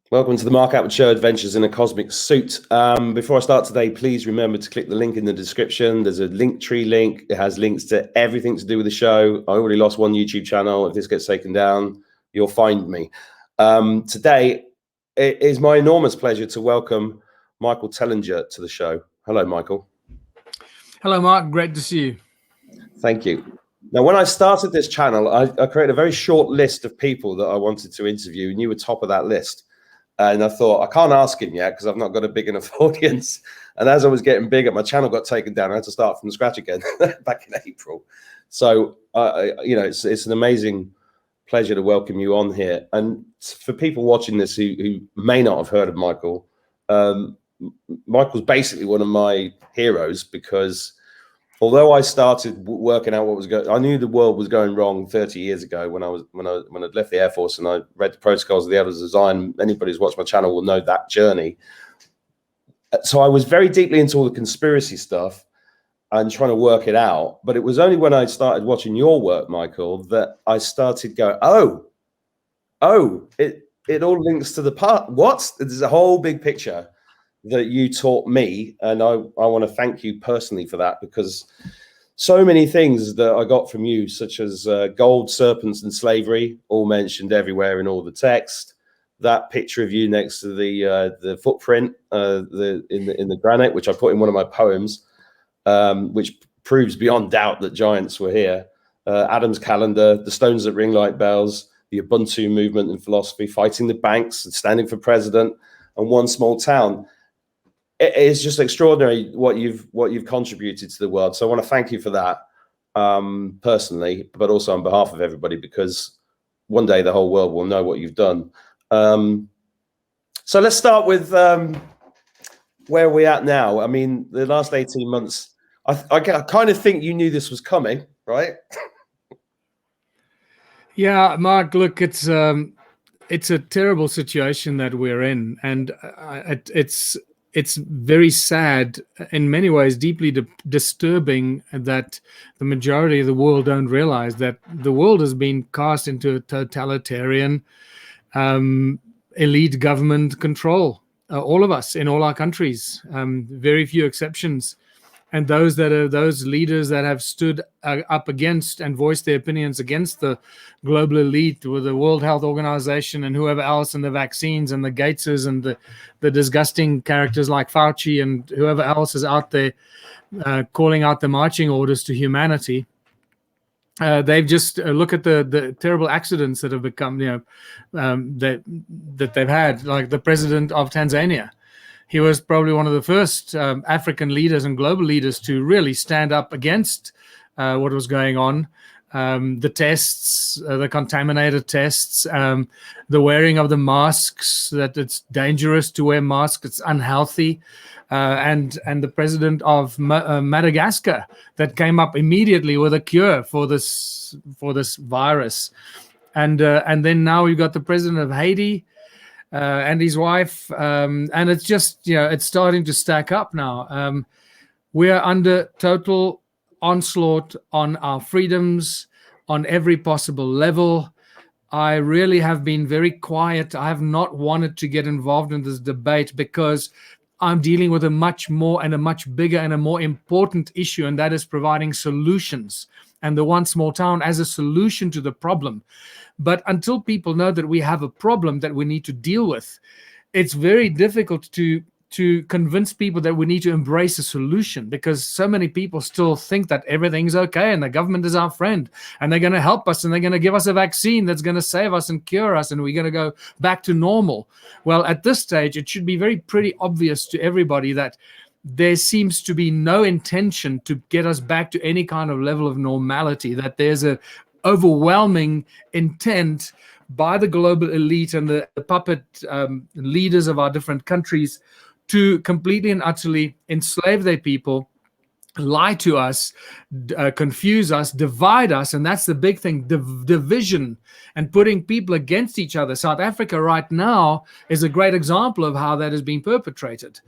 Welcome to the Mark Attwood Show, Adventures in a Cosmic Suit. Before I start today, please remember to click the link in the description. There's a Linktree link. It has links to everything to do with the show. I already lost one YouTube channel. If this gets taken down, you'll find me. Today, it is my enormous pleasure to welcome Michael Tellinger to the show. Hello, Michael. Hello, Mark. Great to see you. Thank you. Now, when I started this channel, I created a very short list of people that I wanted to interview, and you were top of that list. And I thought, I can't ask him yet because I've not got a big enough audience. And as I was getting bigger, my channel got taken down. I had to start from scratch again back in April. So, it's an amazing pleasure to welcome you on here. And for people watching this who may not have heard of Michael, Michael's basically one of my heroes because although I started working out what was going, I knew the world was going wrong 30 years ago when I'd left the Air Force and I read the Protocols of the Elders of Zion. Anybody who's watched my channel will know that journey. So I was very deeply into all the conspiracy stuff and trying to work it out. But it was only when I started watching your work, Michael, that I started going, it all links to the part. What? There's a whole big picture that you taught me, and I want to thank you personally for that, because so many things that I got from you, such as gold, serpents, and slavery, all mentioned everywhere in all the text. That picture of you next to the footprint in the granite, which I put in one of my poems, which proves beyond doubt that giants were here. Adam's calendar, the stones that ring like bells, the Ubuntu movement and philosophy, fighting the banks and standing for president, and one small town. It's just extraordinary what you've contributed to the world. So I want to thank you for that personally, but also on behalf of everybody, because one day the whole world will know what you've done. So let's start with where we're at now. I mean, the last 18 months, I kind of think you knew this was coming, right? Yeah, Mark, look, it's a terrible situation that we're in, and it's very sad, in many ways, deeply disturbing that the majority of the world don't realize that the world has been cast into a totalitarian elite government control. All of us in all our countries, very few exceptions. And those leaders that have stood up against and voiced their opinions against the global elite with the World Health Organization and whoever else, and the vaccines and the Gateses and the disgusting characters like Fauci and whoever else is out there calling out the marching orders to humanity. They've just look at the terrible accidents that have become, that they've had, like the president of Tanzania. He was probably one of the first African leaders and global leaders to really stand up against what was going on. The tests, the contaminated tests, the wearing of the masks, that it's dangerous to wear masks, it's unhealthy. And the president of Madagascar that came up immediately with a cure for this virus. And then now we've got the president of Haiti, and his wife, and it's just, it's starting to stack up now. We are under total onslaught on our freedoms on every possible level. I really have been very quiet. I have not wanted to get involved in this debate because I'm dealing with a much more and a much bigger and a more important issue, and that is providing solutions, and the one small town as a solution to the problem. But until people know that we have a problem that we need to deal with, it's very difficult to convince people that we need to embrace a solution, because so many people still think that everything's okay and the government is our friend and they're going to help us and they're going to give us a vaccine that's going to save us and cure us and we're going to go back to normal. Well, at this stage, it should be pretty obvious to everybody that there seems to be no intention to get us back to any kind of level of normality, that there's a overwhelming intent by the global elite and the puppet leaders of our different countries to completely and utterly enslave their people, lie to us, confuse us, divide us. And that's the big thing, division and putting people against each other. South Africa right now is a great example of how that is being perpetrated.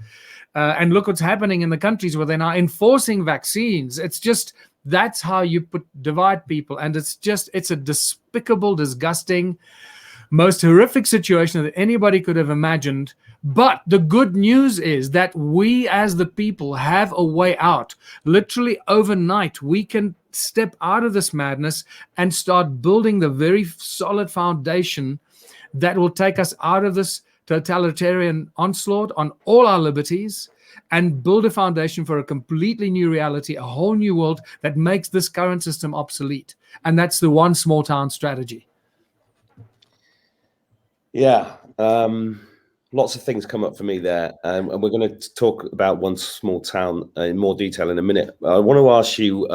And look what's happening in the countries where they're now enforcing vaccines. It's just, that's how you divide people. And it's a despicable, disgusting, most horrific situation that anybody could have imagined. But the good news is that we as the people have a way out. Literally overnight, we can step out of this madness and start building the very solid foundation that will take us out of this totalitarian onslaught on all our liberties and build a foundation for a completely new reality, a whole new world that makes this current system obsolete. And that's the one small town strategy. Yeah. Lots of things come up for me there, and we're going to talk about one small town in more detail in a minute. I want to ask you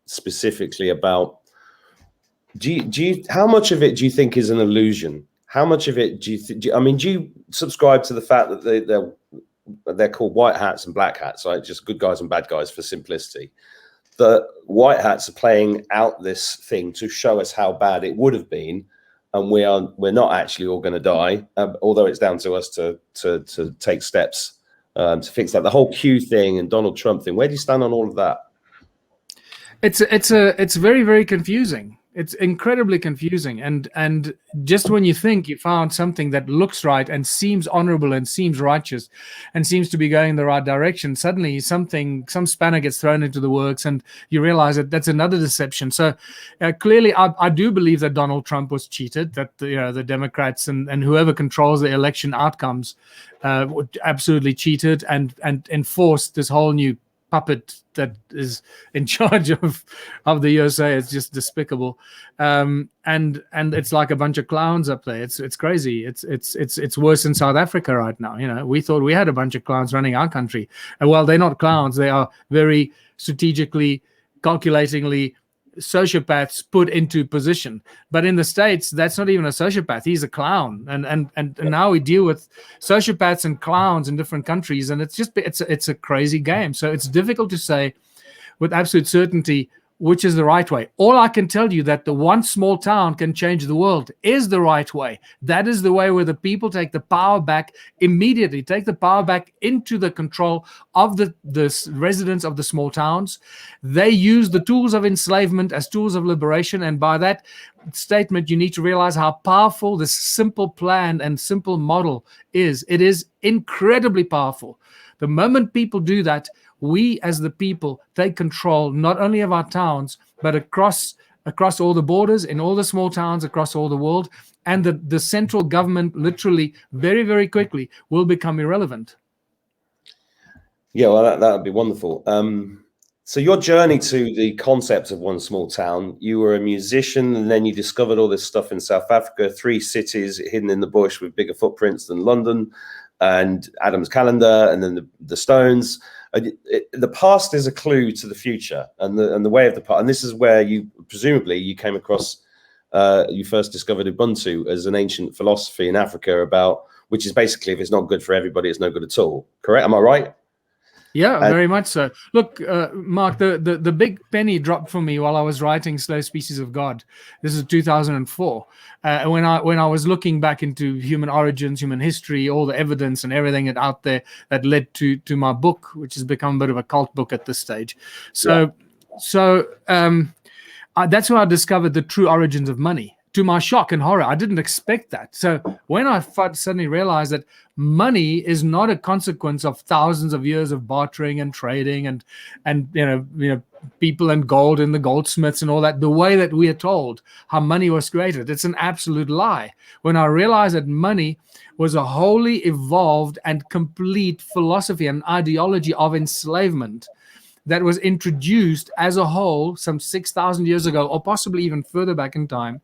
specifically about how much of it do you think is an illusion? How much of it do you subscribe to the fact that they're called white hats and black hats, right? Just good guys and bad guys for simplicity. The white hats are playing out this thing to show us how bad it would have been. And we're not actually all going to die, although it's down to us to take steps to fix that. The whole Q thing and Donald Trump thing. Where do you stand on all of that? It's very, very confusing. It's incredibly confusing. And just when you think you found something that looks right and seems honorable and seems righteous and seems to be going in the right direction, suddenly some spanner gets thrown into the works and you realize that that's another deception. So clearly, I do believe that Donald Trump was cheated, that the Democrats and whoever controls the election outcomes absolutely cheated and enforced this whole new puppet that is in charge of the USA. It's just despicable, and it's like a bunch of clowns up there. It's crazy. It's worse in South Africa right now. We thought we had a bunch of clowns running our country, and well, they're not clowns. They are very strategically, calculatingly sociopaths put into position. But in the States, that's not even a sociopath. He's a clown. And now we deal with sociopaths and clowns in different countries, and it's a crazy game. So it's difficult to say with absolute certainty which is the right way. All I can tell you that the one small town can change the world is the right way. That is the way where the people take the power back immediately, take the power back into the control of the residents of the small towns. They use the tools of enslavement as tools of liberation. And by that statement, you need to realize how powerful this simple plan and simple model is. It is incredibly powerful. The moment people do that, we as the people take control not only of our towns, but across all the borders, in all the small towns across all the world. And the central government literally very, very quickly will become irrelevant. Yeah, well, that would be wonderful. So your journey to the concept of one small town, you were a musician and then you discovered all this stuff in South Africa, 3 cities hidden in the bush with bigger footprints than London, and Adam's calendar, and then the Stones. The past is a clue to the future, and the way of the past. And this is where you came across, you first discovered Ubuntu as an ancient philosophy in Africa which is basically, if it's not good for everybody, it's no good at all. Correct? Am I right? Yeah, very much so. Look, Mark, the big penny dropped for me while I was writing Slow Species of God. This is 2004. When I was looking back into human origins, human history, all the evidence and everything out there that led to my book, which has become a bit of a cult book at this stage. So that's where I discovered the true origins of money. To my shock and horror, I didn't expect that. So when I suddenly realized that money is not a consequence of thousands of years of bartering and trading and people and gold and the goldsmiths and all that, the way that we are told how money was created, it's an absolute lie. When I realized that money was a wholly evolved and complete philosophy and ideology of enslavement that was introduced as a whole some 6,000 years ago, or possibly even further back in time,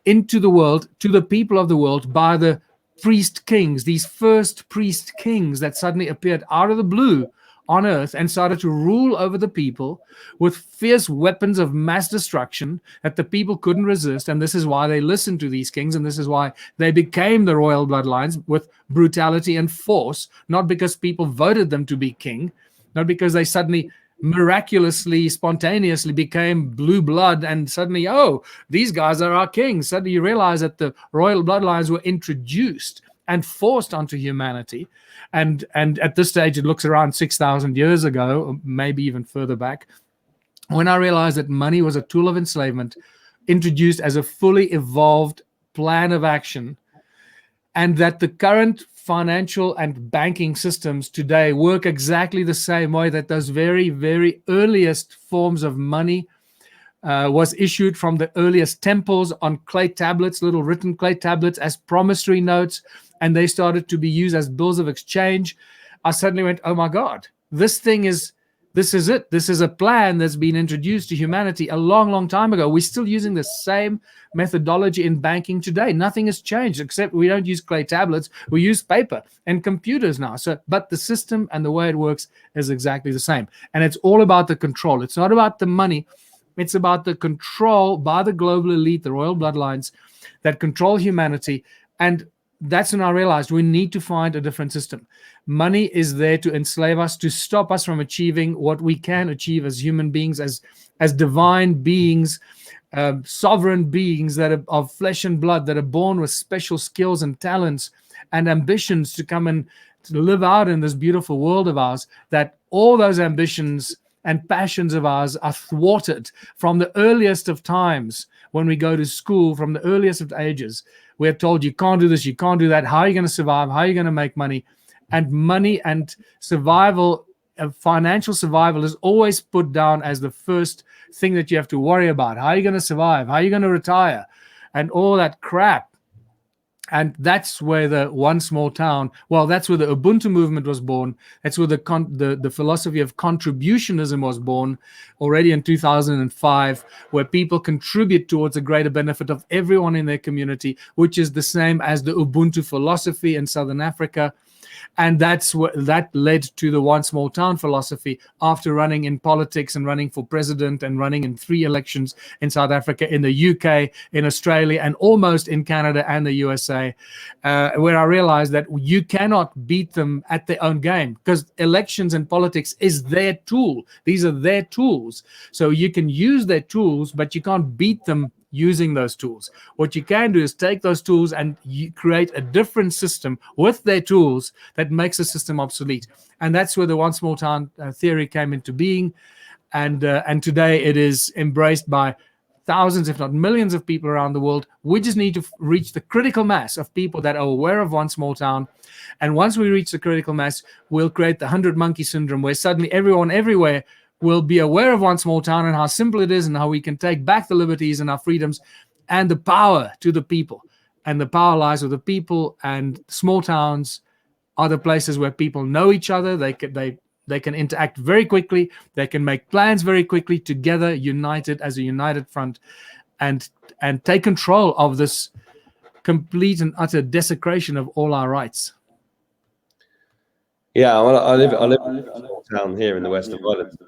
into the world, to the people of the world, by the priest kings, these first priest kings that suddenly appeared out of the blue on earth and started to rule over the people with fierce weapons of mass destruction that the people couldn't resist. And this is why they listened to these kings, and this is why they became the royal bloodlines, with brutality and force, not because people voted them to be king, not because they suddenly miraculously, spontaneously became blue blood and suddenly, oh, these guys are our kings. Suddenly you realize that the royal bloodlines were introduced and forced onto humanity. And at this stage, it looks around 6,000 years ago, or maybe even further back, when I realized that money was a tool of enslavement, introduced as a fully evolved plan of action, and that the current financial and banking systems today work exactly the same way that those very, very earliest forms of money was issued from the earliest temples on clay tablets, little written clay tablets as promissory notes, and they started to be used as bills of exchange. I suddenly went, oh my God, this is it. This is a plan that's been introduced to humanity a long, long time ago. We're still using the same methodology in banking today. Nothing has changed, except we don't use clay tablets. We use paper and computers now. But the system and the way it works is exactly the same. And it's all about the control. It's not about the money. It's about the control by the global elite, the royal bloodlines that control humanity. And that's when I realized we need to find a different system. Money is there to enslave us, to stop us from achieving what we can achieve as human beings, as divine beings, sovereign beings that are of flesh and blood, that are born with special skills and talents and ambitions to come and to live out in this beautiful world of ours, that all those ambitions and passions of ours are thwarted from the earliest of times. When we go to school, from the earliest of ages, we're told you can't do this, you can't do that. How are you going to survive? How are you going to make money? And money and survival, financial survival, is always put down as the first thing that you have to worry about. How are you going to survive? How are you going to retire? And all that crap. And that's where the one small town, well, that's where the Ubuntu movement was born. That's where the philosophy of contributionism was born already in 2005, where people contribute towards a greater benefit of everyone in their community, which is the same as the Ubuntu philosophy in Southern Africa. And that's what that led to the one small town philosophy after running in politics and running for president and running in 3 elections in South Africa, in the UK, in Australia, and almost in Canada and the USA, where I realized that you cannot beat them at their own game, because elections and politics is their tool. These are their tools. So you can use their tools, but you can't beat them using those tools. What you can do is take those tools and you create a different system with their tools that makes the system obsolete. And that's where the one small town theory came into being. And today it is embraced by thousands, if not millions of people around the world. We just need to reach the critical mass of people that are aware of one small town. And once we reach the critical mass, we'll create the 100 monkey syndrome, where suddenly everyone everywhere will be aware of one small town and how simple it is and how we can take back the liberties and our freedoms and the power to the people. And the power lies with the people, and small towns are the places where people know each other. They can interact very quickly. They can make plans very quickly together, united as a united front, and take control of this complete and utter desecration of all our rights. Yeah, well, I live in a small town here in the west of Ireland.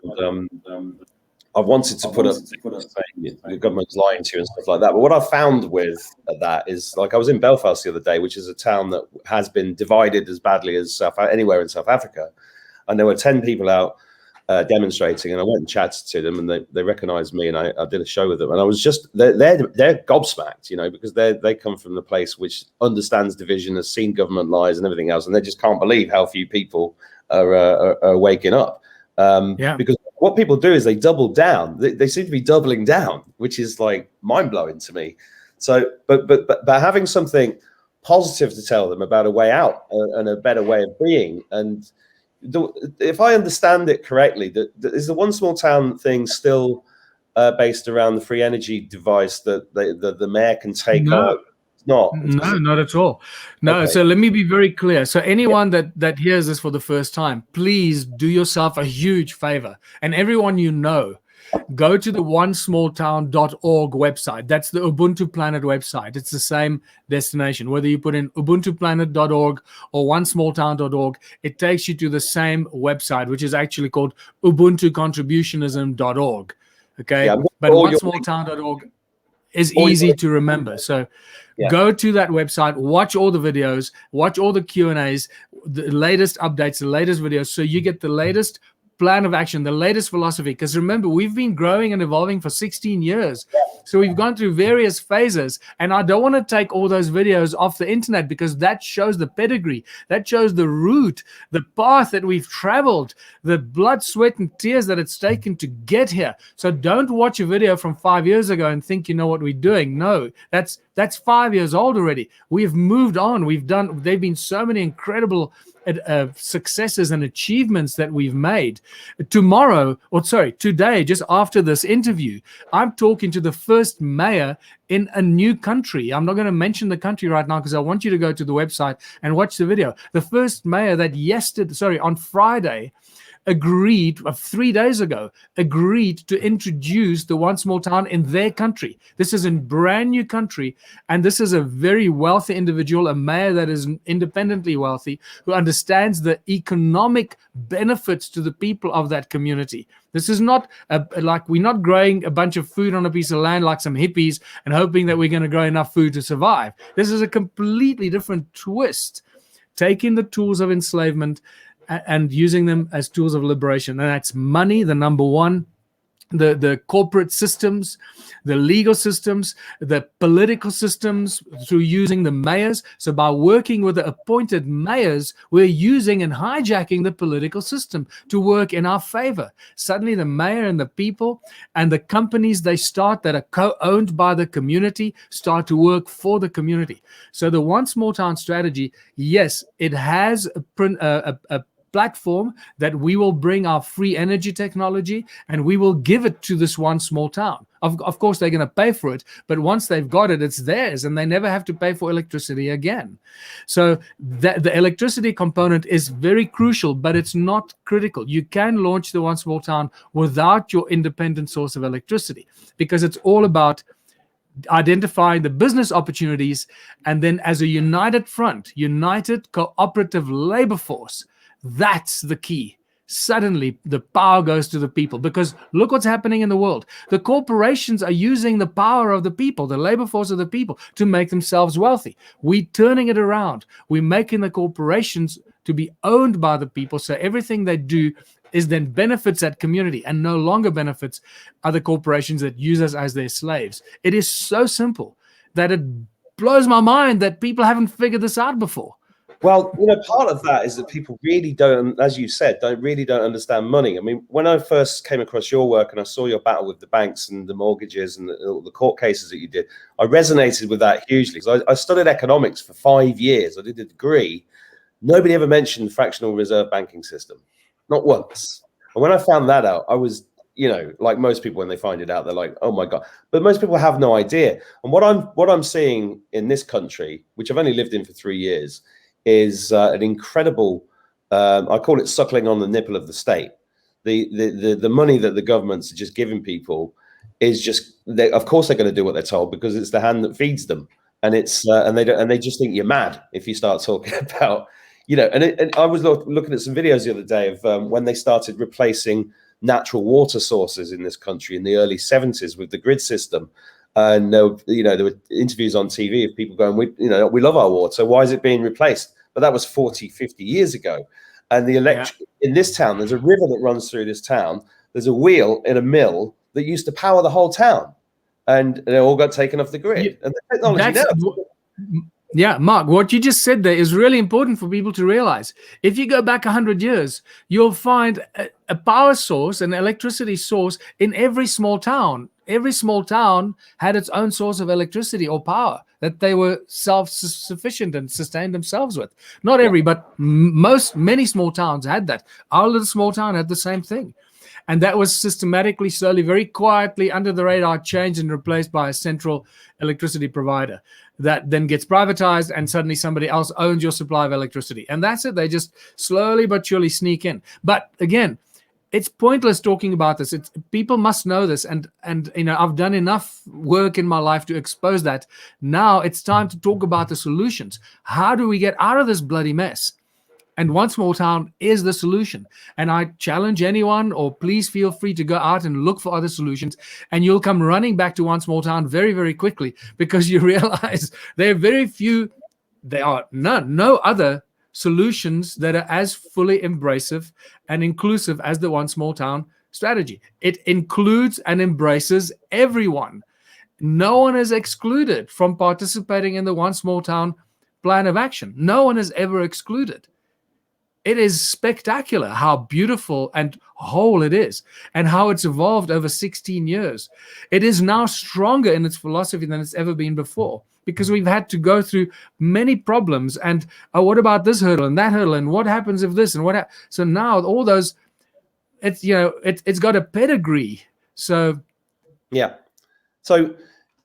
I've wanted to put up saying the government's lying to you and stuff like that. But what I found with that is, like, I was in Belfast the other day, which is a town that has been divided as badly as anywhere in South Africa. And there were 10 people out demonstrating, and I went and chatted to them, and they recognized me, and I did a show with them. And I was just, they're gobsmacked, you know, because they come from the place which understands division, has seen government lies and everything else, and they just can't believe how few people are waking up. Because what people do is they double down. They seem to be doubling down, which is like mind-blowing to me. So, but having something positive to tell them about a way out and a better way of being, and if I understand it correctly, is the one small town thing still based around the free energy device that the mayor can take on? No, not at all. No. Okay. So let me be very clear. So anyone that hears this for the first time, please do yourself a huge favor, and everyone you know, go to the onesmalltown.org website. That's the Ubuntu Planet website. It's the same destination. Whether you put in ubuntuplanet.org or onesmalltown.org, it takes you to the same website, which is actually called ubuntucontributionism.org. Okay, but onesmalltown.org is easy to remember. So go to that website, watch all the videos, watch all the Q&As, the latest updates, the latest videos, so you get the latest plan of action, the latest philosophy. Because remember, we've been growing and evolving for 16 years. So we've gone through various phases. And I don't want to take all those videos off the internet, because that shows the pedigree, that shows the route, the path that we've traveled, the blood, sweat, and tears that it's taken to get here. So don't watch a video from 5 years ago and think you know what we're doing. No, that's 5 years old already. We've moved on. There've been so many incredible successes and achievements that we've made. Today, just after this interview, I'm talking to the first mayor in a new country. I'm not going to mention the country right now because I want you to go to the website and watch the video. The first mayor that on Friday, agreed 3 days ago, agreed to introduce the One Small Town in their country. This is a brand new country, and this is a very wealthy individual, a mayor that is independently wealthy, who understands the economic benefits to the people of that community. This is not like we're not growing a bunch of food on a piece of land like some hippies and hoping that we're going to grow enough food to survive. This is a completely different twist, taking the tools of enslavement and using them as tools of liberation. And that's money, the number one, the corporate systems, the legal systems, the political systems, through using the mayors. So by working with the appointed mayors, we're using and hijacking the political system to work in our favor. Suddenly the mayor and the people and the companies they start that are co-owned by the community start to work for the community. So the One Small Town strategy, yes, it has a platform that we will bring our free energy technology and we will give it to this one small town. Of course, they're going to pay for it, but once they've got it, it's theirs, and they never have to pay for electricity again. So the electricity component is very crucial, but it's not critical. You can launch the One Small Town without your independent source of electricity, because it's all about identifying the business opportunities, and then as a united front, united cooperative labor force, that's the key. Suddenly, the power goes to the people, because look what's happening in the world. The corporations are using the power of the people, the labor force of the people, to make themselves wealthy. We're turning it around. We're making the corporations to be owned by the people, so everything they do is then benefits that community and no longer benefits other corporations that use us as their slaves. It is so simple that it blows my mind that people haven't figured this out before. Well, part of that is that people really don't, as you said, don't understand money. I mean, when I first came across your work and I saw your battle with the banks and the mortgages and the court cases that you did, I resonated with that hugely. Because I studied economics for 5 years. I did a degree. Nobody ever mentioned fractional reserve banking system, not once. And when I found that out, I was, like most people, when they find it out, they're like, oh my God. But most people have no idea. And what I'm seeing in this country, which I've only lived in for 3 years, is an incredible, I call it suckling on the nipple of the state. The money that the governments are just giving people is just, of course they're going to do what they're told, because it's the hand that feeds them, and it's and they just think you're mad if you start talking about, And I was looking at some videos the other day of when they started replacing natural water sources in this country in the early 70s with the grid system. And there were interviews on TV of people going, we love our water, why is it being replaced? But that was 40, 50 years ago. And the in this town, there's a river that runs through this town. There's a wheel in a mill that used to power the whole town, and they all got taken off the grid. And the technology Yeah, Mark, what you just said there is really important for people to realize. If you go back 100 years, you'll find a power source, an electricity source in every small town. Every small town had its own source of electricity or power that they were self-sufficient and sustained themselves with. Not every, but many small towns had that. Our little small town had the same thing. And that was systematically, slowly, very quietly, under the radar, changed and replaced by a central electricity provider that then gets privatized, and suddenly somebody else owns your supply of electricity. And that's it. They just slowly but surely sneak in. But again, it's pointless talking about this. People must know this. And I've done enough work in my life to expose that. Now it's time to talk about the solutions. How do we get out of this bloody mess? And One Small Town is the solution. And I challenge anyone, or please feel free to go out and look for other solutions. And you'll come running back to One Small Town very, very quickly, because you realize there are very few, there are no other solutions that are as fully embracive and inclusive as the One Small Town strategy. It includes and embraces everyone. No one is excluded from participating in the One Small Town plan of action. No one is ever excluded. It is spectacular how beautiful and whole it is, and how it's evolved over 16 years. It is now stronger in its philosophy than it's ever been before, because we've had to go through many problems. And what about this hurdle and that hurdle, and what happens if this and what? So now all those, it's it's got a pedigree. So yeah. So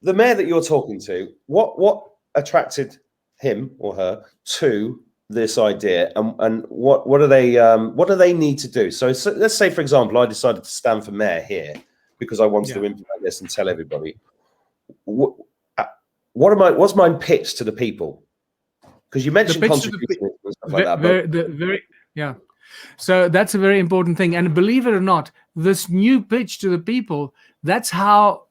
the mayor that you're talking to, what attracted him or her to this idea, and what do they need to do? So let's say, for example, I decided to stand for mayor here because I wanted to implement this and tell everybody. What's my pitch to the people? Because you mentioned contributions and stuff like that. So that's a very important thing. And believe it or not, this new pitch to the people, that's how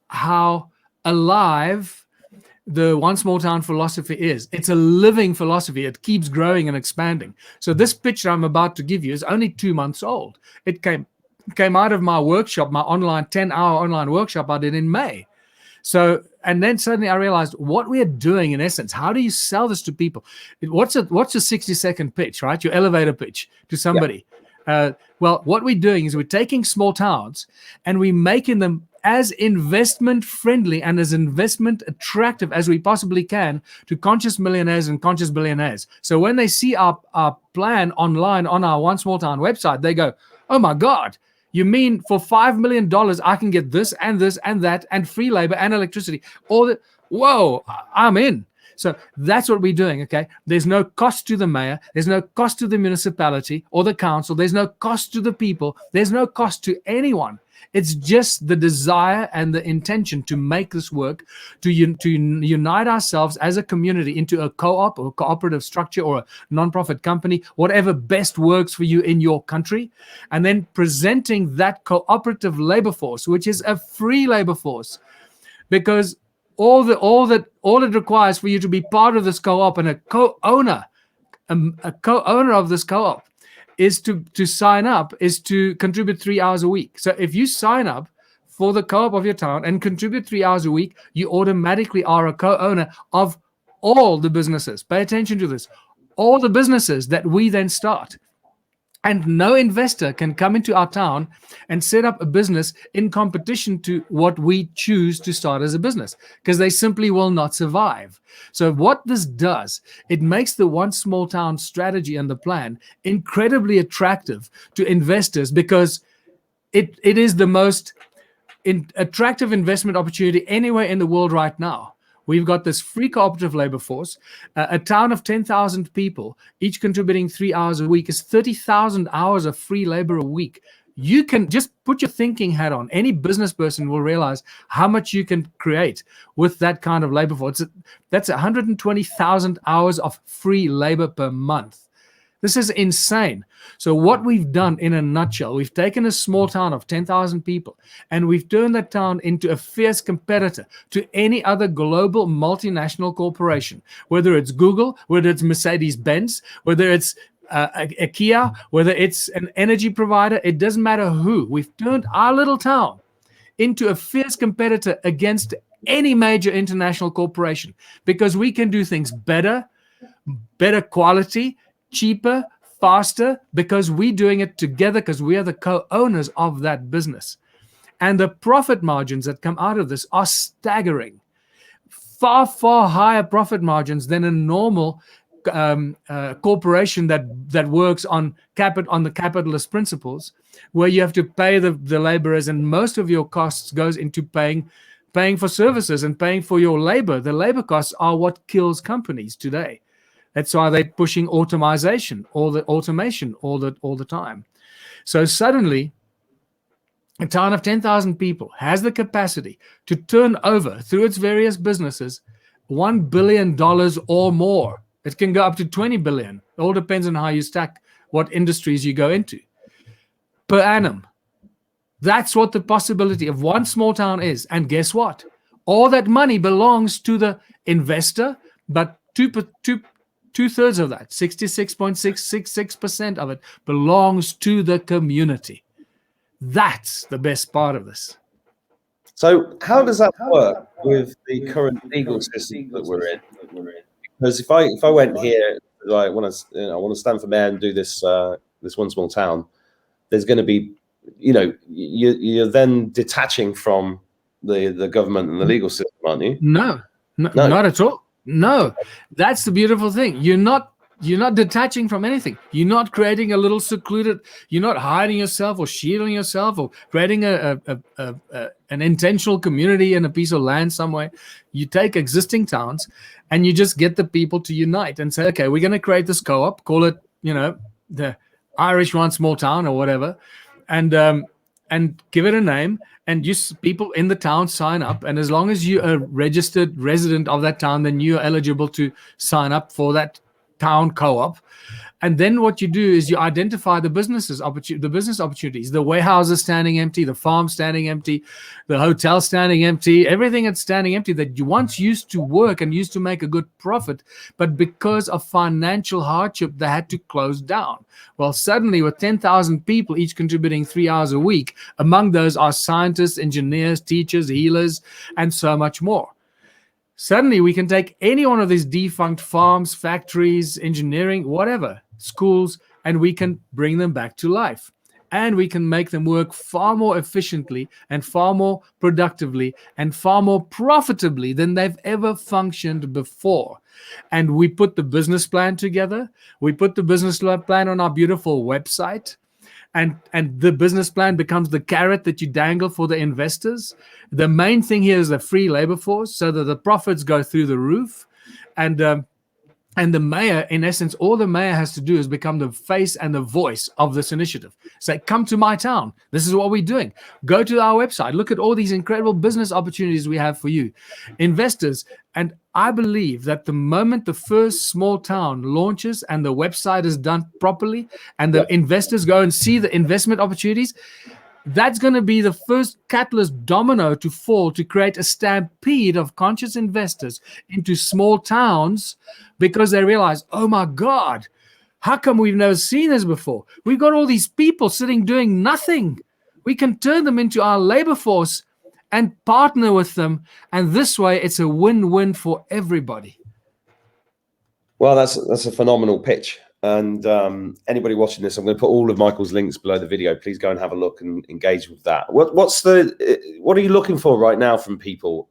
alive the One Small Town philosophy is. It's a living philosophy. It keeps growing and expanding. So this pitch I'm about to give you is only 2 months old. It came out of my workshop, my 10-hour online workshop I did in May. So, and then suddenly I realized what we are doing in essence. How do you sell this to people? What's a 60-second pitch, right? Your elevator pitch to somebody. Yeah. Well, what we're doing is we're taking small towns and we're making them as investment friendly and as investment attractive as we possibly can to conscious millionaires and conscious billionaires. So when they see our plan online on our One Small Town website, they go, oh my God, you mean for $5 million, I can get this and that and free labor and electricity. Whoa, I'm in. So that's what we're doing, okay? There's no cost to the mayor. There's no cost to the municipality or the council. There's no cost to the people. There's no cost to anyone. It's just the desire and the intention to make this work, to unite ourselves as a community into a co-op or cooperative structure or a nonprofit company, whatever best works for you in your country, and then presenting that cooperative labor force, which is a free labor force, because all it requires for you to be part of this co-op and a co-owner of this co-op is to sign up, is to contribute 3 hours a week. So if you sign up for the co-op of your town and contribute 3 hours a week, you automatically are a co-owner of all the businesses. Pay attention to this. All the businesses that we then start. And no investor can come into our town and set up a business in competition to what we choose to start as a business, because they simply will not survive. So what this does, it makes the One Small Town strategy and the plan incredibly attractive to investors, because it is the most attractive investment opportunity anywhere in the world right now. We've got this free cooperative labor force, a town of 10,000 people, each contributing 3 hours a week is 30,000 hours of free labor a week. You can just put your thinking hat on. Any business person will realize how much you can create with that kind of labor force. That's 120,000 hours of free labor per month. This is insane. So what we've done in a nutshell, we've taken a small town of 10,000 people and we've turned that town into a fierce competitor to any other global multinational corporation, whether it's Google, whether it's Mercedes-Benz, whether it's IKEA, whether it's an energy provider, it doesn't matter who. We've turned our little town into a fierce competitor against any major international corporation, because we can do things better quality, cheaper, faster, because we're doing it together, because we are the co-owners of that business. And the profit margins that come out of this are staggering. Far, far higher profit margins than a normal corporation that works on the capitalist principles, where you have to pay the laborers, and most of your costs goes into paying for services and paying for your labor. The labor costs are what kills companies today. That's why they're pushing automation all the time. So suddenly, a town of 10,000 people has the capacity to turn over, through its various businesses, $1 billion or more. It can go up to 20 billion. It all depends on how you stack what industries you go into per annum. That's what the possibility of one small town is. And guess what? All that money belongs to the investor, but 2/3 of that, 66.666% of it, belongs to the community. That's the best part of this. So how does that work with the current legal system that we're in? Because if I went here, like when I want to stand for mayor and do this this one small town, there's going to be, you're then detaching from the government and the legal system, aren't you? No, not at all. No, that's the beautiful thing. You're not detaching from anything. You're not creating a little secluded. You're not hiding yourself or shielding yourself or creating an intentional community in a piece of land somewhere. You take existing towns and you just get the people to unite and say, okay, we're going to create this co-op. Call it, the Irish One Small Town or whatever, and give it a name. And just people in the town sign up, and as long as you're a registered resident of that town, then you're eligible to sign up for that town co-op. And then what you do is you identify the business opportunities, the warehouses standing empty, the farm standing empty, the hotel standing empty, everything that's standing empty that you once used to work and used to make a good profit, but because of financial hardship, they had to close down. Well, suddenly with 10,000 people, each contributing 3 hours a week, among those are scientists, engineers, teachers, healers, and so much more. Suddenly, we can take any one of these defunct farms, factories, engineering, whatever, schools, and we can bring them back to life. And we can make them work far more efficiently and far more productively and far more profitably than they've ever functioned before. And we put the business plan together. We put the business plan on our beautiful website. And the business plan becomes the carrot that you dangle for the investors. The main thing here is the free labor force, so that the profits go through the roof. And the mayor, in essence, all the mayor has to do is become the face and the voice of this initiative. Say, come to my town. This is what we're doing. Go to our website. Look at all these incredible business opportunities we have for you. Investors. And I believe that the moment the first small town launches and the website is done properly and the investors go and see the investment opportunities, that's going to be the first catalyst domino to fall to create a stampede of conscious investors into small towns, because they realize, oh my God, how come we've never seen this before? We've got all these people sitting doing nothing. We can turn them into our labor force and partner with them. And this way, it's a win-win for everybody. Well, that's a phenomenal pitch. And anybody watching this, I'm going to put all of Michael's links below the video. Please go and have a look and engage with that. What are you looking for right now from people?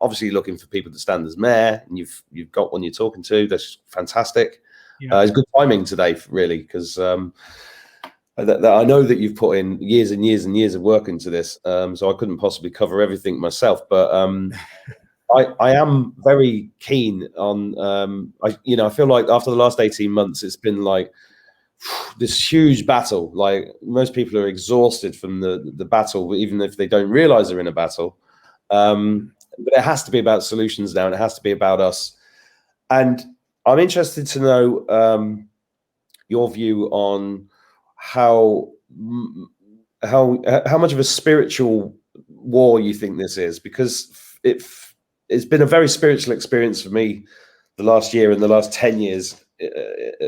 Obviously, you're looking for people to stand as mayor, and you've got one you're talking to. That's fantastic. Yeah. It's good timing today, really, because I know that you've put in years and years and years of work into this. So I couldn't possibly cover everything myself, but I am very keen on, I feel like after the last 18 months, it's been like this huge battle. Like most people are exhausted from the battle, even if they don't realize they're in a battle. But it has to be about solutions now, and it has to be about us. And I'm interested to know your view on how much of a spiritual war you think this is, because it's been a very spiritual experience for me the last year and the last 10 years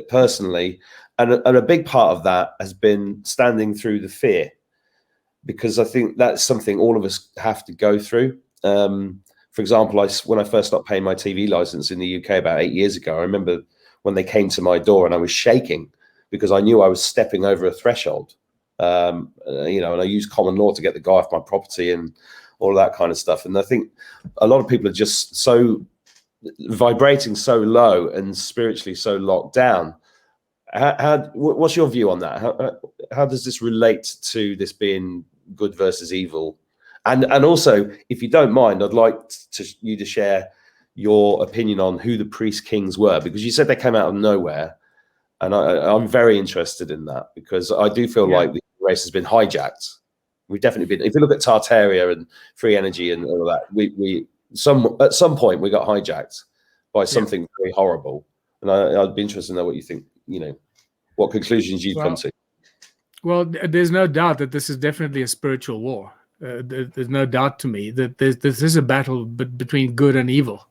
personally. And a big part of that has been standing through the fear, because I think that's something all of us have to go through. For example, when I first stopped paying my TV license in the UK about 8 years ago, I remember when they came to my door and I was shaking because I knew I was stepping over a threshold. And I used common law to get the guy off my property and all of that kind of stuff. And I think a lot of people are just so vibrating so low and spiritually so locked down. What's your view on that? How does this relate to this being good versus evil? And also, if you don't mind, I'd like you to share your opinion on who the priest kings were, because you said they came out of nowhere. And I'm very interested in that, because I do feel like the race has been hijacked. We've definitely been. If you look at Tartaria and free energy and all of that, at some point we got hijacked by something very horrible. And I'd be interested to know what you think. What conclusions you've come to. Well, there's no doubt that this is definitely a spiritual war. There's no doubt to me that this is a battle between good and evil,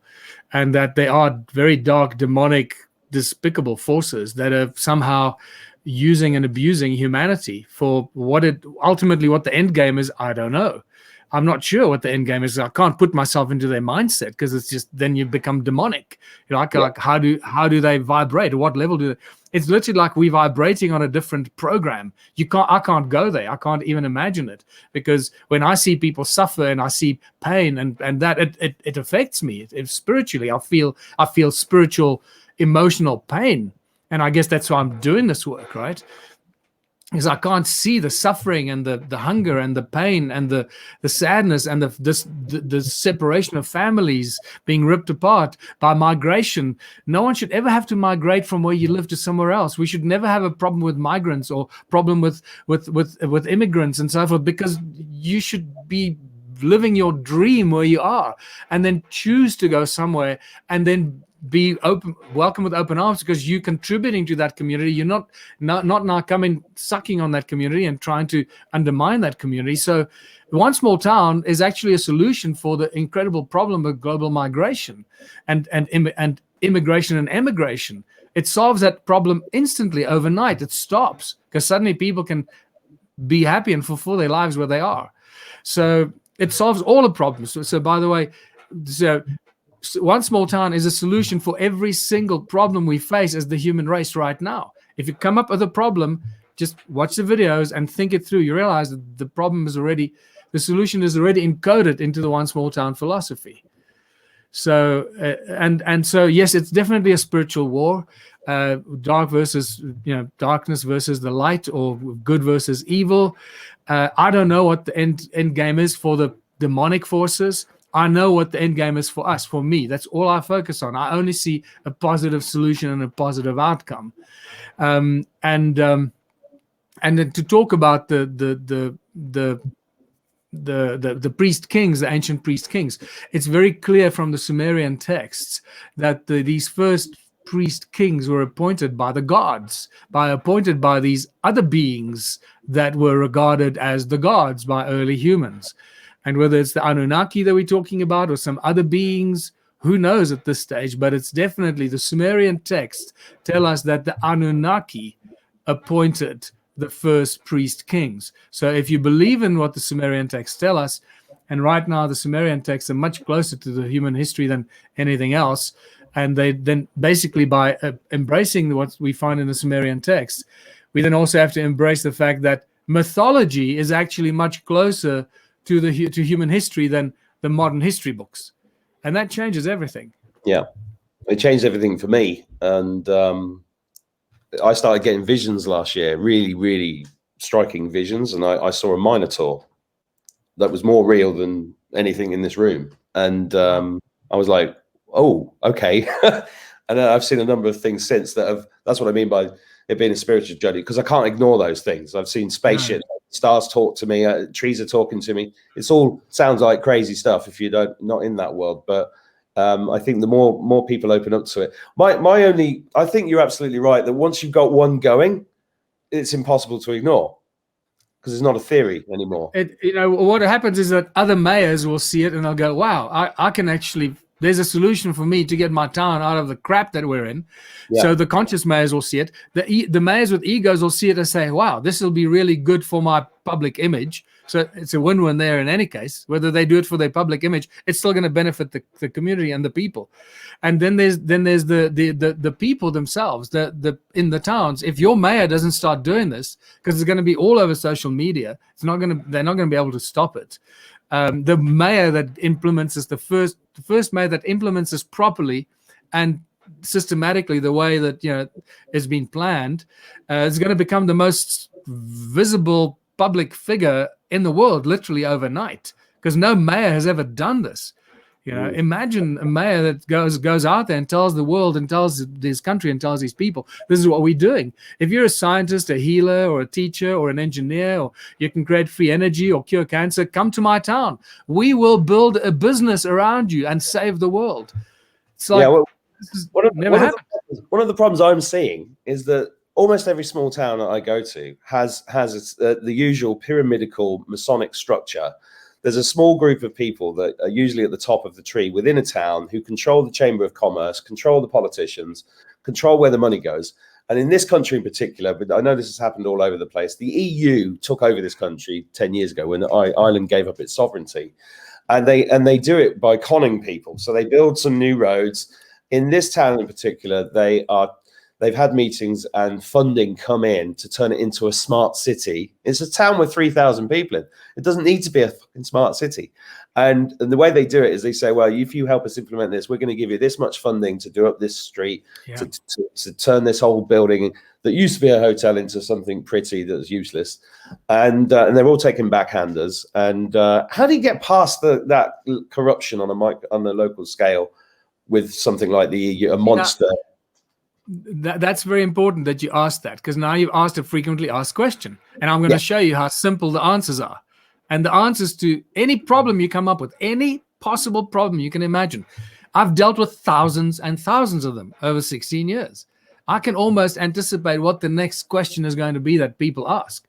and that they are very dark, demonic despicable forces that are somehow using and abusing humanity for what the end game is. I don't know. I'm not sure what the end game is. I can't put myself into their mindset, because it's just, then you become demonic. Like how do they vibrate? At what level do they? It's literally like we're vibrating on a different program. I can't go there. I can't even imagine it, because when I see people suffer and I see pain and that, it affects me. Spiritually, I feel spiritual, emotional pain. And I guess that's why I'm doing this work, right? Because I can't see the suffering and the hunger and the pain and the sadness and the separation of families being ripped apart by migration. No one should ever have to migrate from where you live to somewhere else. We should never have a problem with migrants or problem with immigrants and so forth, because you should be living your dream where you are, and then choose to go somewhere and then be welcome with open arms, because you're contributing to that community. You're not now coming sucking on that community and trying to undermine that community. So One Small Town is actually a solution for the incredible problem of global migration and immigration and emigration. It solves that problem instantly, overnight. It stops, because suddenly people can be happy and fulfill their lives where they are. So it solves all the problems. So by the way, One Small Town is a solution for every single problem we face as the human race right now. If you come up with a problem, just watch the videos and think it through. You realize that the solution is already encoded into the One Small Town philosophy. So so yes, it's definitely a spiritual war, darkness versus the light, or good versus evil. I don't know what the end game is for the demonic forces. I know what the end game is for us, for me. That's all I focus on. I only see a positive solution and a positive outcome. And then to talk about the priest kings, the ancient priest kings, it's very clear from the Sumerian texts that these first priest kings were appointed by the gods, appointed by these other beings that were regarded as the gods by early humans. And whether it's the Anunnaki that we're talking about or some other beings, who knows at this stage, but it's definitely the Sumerian texts tell us that the Anunnaki appointed the first priest kings. So if you believe in what the Sumerian texts tell us, and right now the Sumerian texts are much closer to the human history than anything else, and they then basically by embracing what we find in the Sumerian texts, we then also have to embrace the fact that mythology is actually much closer to human history than the modern history books, and that changes everything. Yeah, it changed everything for me, and I started getting visions last year, really, really striking visions, and I saw a Minotaur that was more real than anything in this room, and I was like, oh, okay. And then I've seen a number of things since that's what I mean by it being a spiritual journey, because I can't ignore those things. I've seen spaceships, stars talk to me, trees are talking to me. It's all sounds like crazy stuff if you're not in that world, but I think the more people open up to it. I think you're absolutely right that once you've got one going, it's impossible to ignore, because it's not a theory anymore. What happens is that other mayors will see it and they'll go, wow, I can actually, there's a solution for me to get my town out of the crap that we're in. Yeah. So the conscious mayors will see it. The mayors with egos will see it and say, wow, this will be really good for my public image. So it's a win-win there in any case. Whether they do it for their public image, it's still going to benefit the community and the people. And then there's the people themselves, in the towns. If your mayor doesn't start doing this, because it's going to be all over social media, they're not going to be able to stop it. The mayor that implements this, the first mayor that implements this properly and systematically, the way that has been planned, is going to become the most visible public figure in the world, literally overnight, because no mayor has ever done this. Imagine a mayor that goes out there and tells the world and tells this country and tells these people, this is what we're doing. If you're a scientist, a healer, or a teacher, or an engineer, or you can create free energy or cure cancer, come to my town. We will build a business around you and save the world. It's like, one of the problems I'm seeing is that almost every small town that I go to has the usual pyramidical Masonic structure. There's a small group of people that are usually at the top of the tree within a town who control the Chamber of Commerce, control the politicians, control where the money goes. And in this country in particular, but I know this has happened all over the place, the EU took over this country 10 years ago when Ireland gave up its sovereignty. And they do it by conning people. So they build some new roads. In this town in particular, they've had meetings and funding come in to turn it into a smart city. It's a town with 3,000 people in. It doesn't need to be a fucking smart city. And the way they do it is they say, well, if you help us implement this, we're going to give you this much funding to do up this street, to turn this whole building that used to be a hotel into something pretty that's useless. And they're all taking backhanders. And how do you get past that corruption on the local scale with something like the EU, a monster? That's very important that you ask that, because now you've asked a frequently asked question, and I'm going to show you how simple the answers are. And the answers to any problem you come up with, any possible problem you can imagine. I've dealt with thousands and thousands of them over 16 years. I can almost anticipate what the next question is going to be that people ask.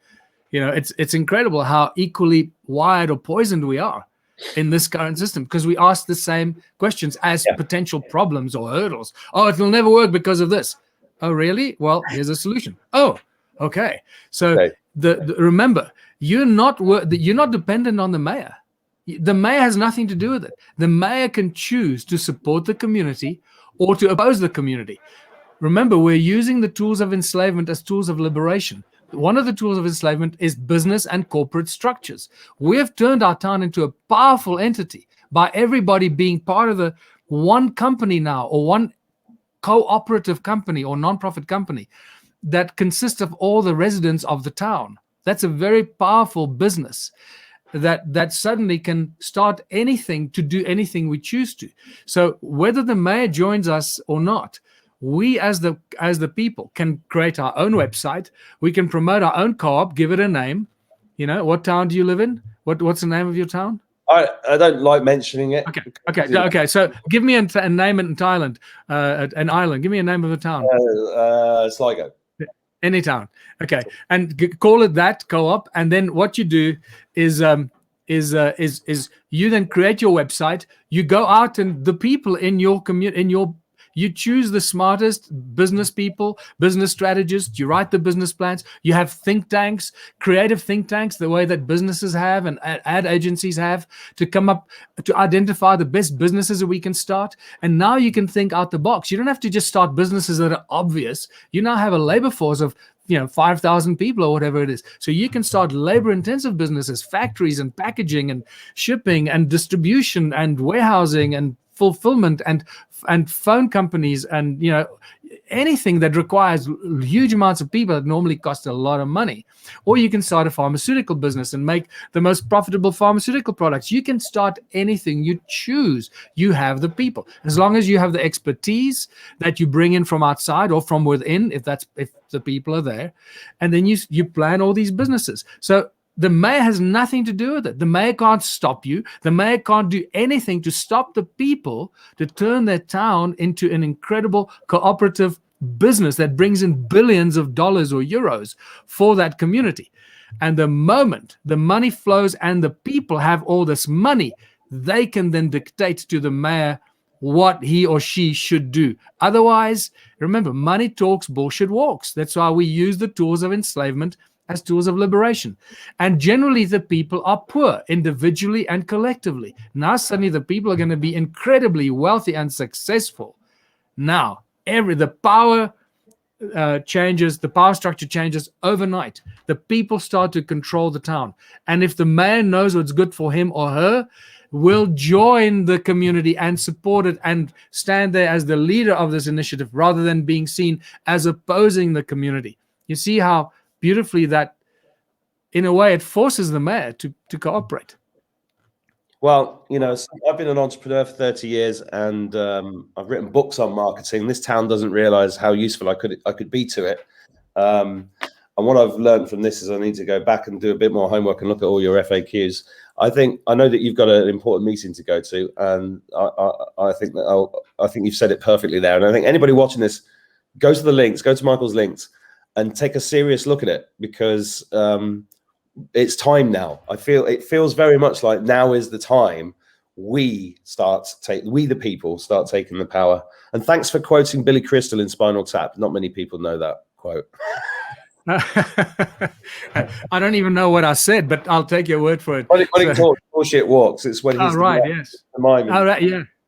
You know, it's incredible how equally wired or poisoned we are in this current system, because we ask the same questions as potential problems or hurdles. Oh, it will never work because of this. Oh, really? Well, here's a solution. Oh, okay. So remember, you're not dependent on the mayor. The mayor has nothing to do with it. The mayor can choose to support the community or to oppose the community. Remember, we're using the tools of enslavement as tools of liberation. One of the tools of enslavement is business and corporate structures. We have turned our town into a powerful entity by everybody being part of the one company now, or one cooperative company or nonprofit company that consists of all the residents of the town. That's a very powerful business that suddenly can start anything, to do anything we choose to. So whether the mayor joins us or not, we as the people can create our own website. We can promote our own co-op, give it a name. You know, what town do you live in? What's the name of your town? I don't like mentioning it. Okay. So give me a name in Thailand, an island. Give me a name of a town. Sligo. Any town. Okay. And call it that co-op. And then what you do is you then create your website. You go out, and the people in your community, you choose the smartest business people, business strategists. You write the business plans. You have think tanks, creative think tanks, the way that businesses have and ad agencies have, to come up to identify the best businesses that we can start. And now you can think out the box. You don't have to just start businesses that are obvious. You now have a labor force of 5,000 people or whatever it is. So you can start labor-intensive businesses, factories and packaging and shipping and distribution and warehousing and fulfillment and phone companies and anything that requires huge amounts of people that normally cost a lot of money. Or you can start a pharmaceutical business and make the most profitable pharmaceutical products. You can start anything you choose. You have the people, as long as you have the expertise that you bring in from outside or from within, if the people are there, and then you plan all these businesses. So the mayor has nothing to do with it. The mayor can't stop you. The mayor can't do anything to stop the people to turn their town into an incredible cooperative business that brings in billions of dollars or euros for that community. And the moment the money flows and the people have all this money, they can then dictate to the mayor what he or she should do. Otherwise, remember, money talks, bullshit walks. That's why we use the tools of enslavement as tools of liberation. And generally the people are poor, individually and collectively. Now suddenly the people are going to be incredibly wealthy and successful. Now the power changes, the power structure changes overnight. The people start to control the town. And if the mayor knows what's good for him or her, will join the community and support it and stand there as the leader of this initiative, rather than being seen as opposing the community. You see how beautifully that, in a way, it forces the mayor to cooperate. Well, I've been an entrepreneur for 30 years, and I've written books on marketing. This town doesn't realize how useful I could be to it. And what I've learned from this is I need to go back and do a bit more homework and look at all your FAQs. I know that you've got an important meeting to go to, and I think you've said it perfectly there. And I think anybody watching this, go to the links, go to Michael's links, and take a serious look at it, because it's time now. It feels very much like now is the time we the people start taking the power. And thanks for quoting Billy Crystal in Spinal Tap. Not many people know that quote. I don't even know what I said, but I'll take your word for it. When he talks, bullshit walks. It's when he's right. Yes. The right.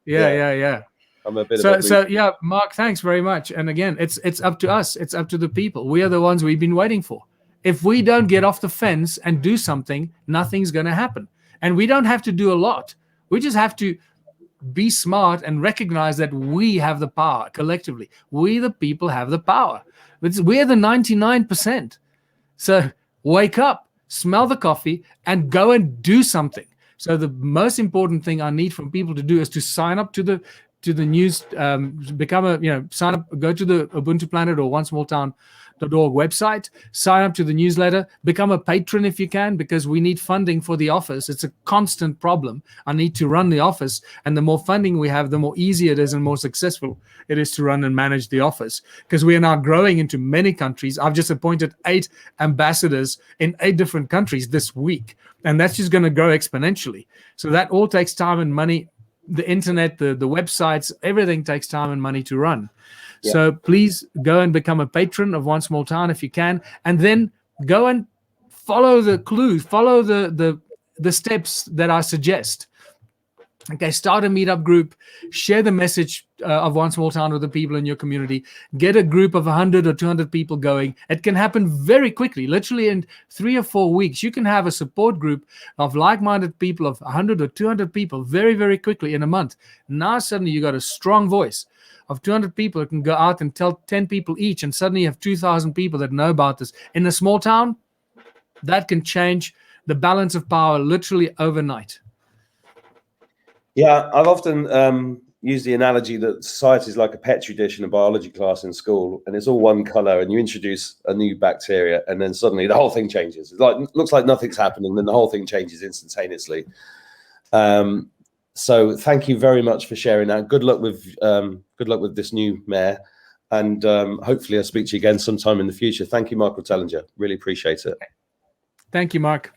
Yeah. I'm a bit so yeah, Mark, thanks very much. And again, it's up to us. It's up to the people. We are the ones we've been waiting for. If we don't get off the fence and do something, nothing's going to happen. And we don't have to do a lot. We just have to be smart and recognize that we have the power collectively. We, the people, have the power. We're the 99%. So wake up, smell the coffee, and go and do something. So the most important thing I need from people to do is to sign up to the news, sign up, go to the Ubuntu Planet or onesmalltown.org website, sign up to the newsletter, become a patron if you can, because we need funding for the office. It's a constant problem. I need to run the office, and the more funding we have, the more easy it is and more successful it is to run and manage the office, because we are now growing into many countries. I've just appointed 8 ambassadors in 8 different countries this week, and that's just going to grow exponentially. So that all takes time and money. The internet, the websites, everything takes time and money to run. Yeah. So please go and become a patron of One Small Town if you can, and then go and follow the clues, follow the steps that I suggest. Okay, start a meetup group, share the message of One Small Town with the people in your community, get a group of 100 or 200 people going. It can happen very quickly, literally in 3 or 4 weeks. You can have a support group of like-minded people of 100 or 200 people very, very quickly in a month. Now suddenly you got a strong voice of 200 people that can go out and tell 10 people each, and suddenly you have 2,000 people that know about this. In a small town, that can change the balance of power literally overnight. Yeah, I've often used the analogy that society is like a petri dish in a biology class in school, and it's all one color, and you introduce a new bacteria, and then suddenly the whole thing changes. It's like, looks like nothing's happening, then the whole thing changes instantaneously. So thank you very much for sharing that. Good luck with this new mayor, and hopefully I'll speak to you again sometime in the future. Thank you, Michael Tellinger. Really appreciate it. Thank you, Mark.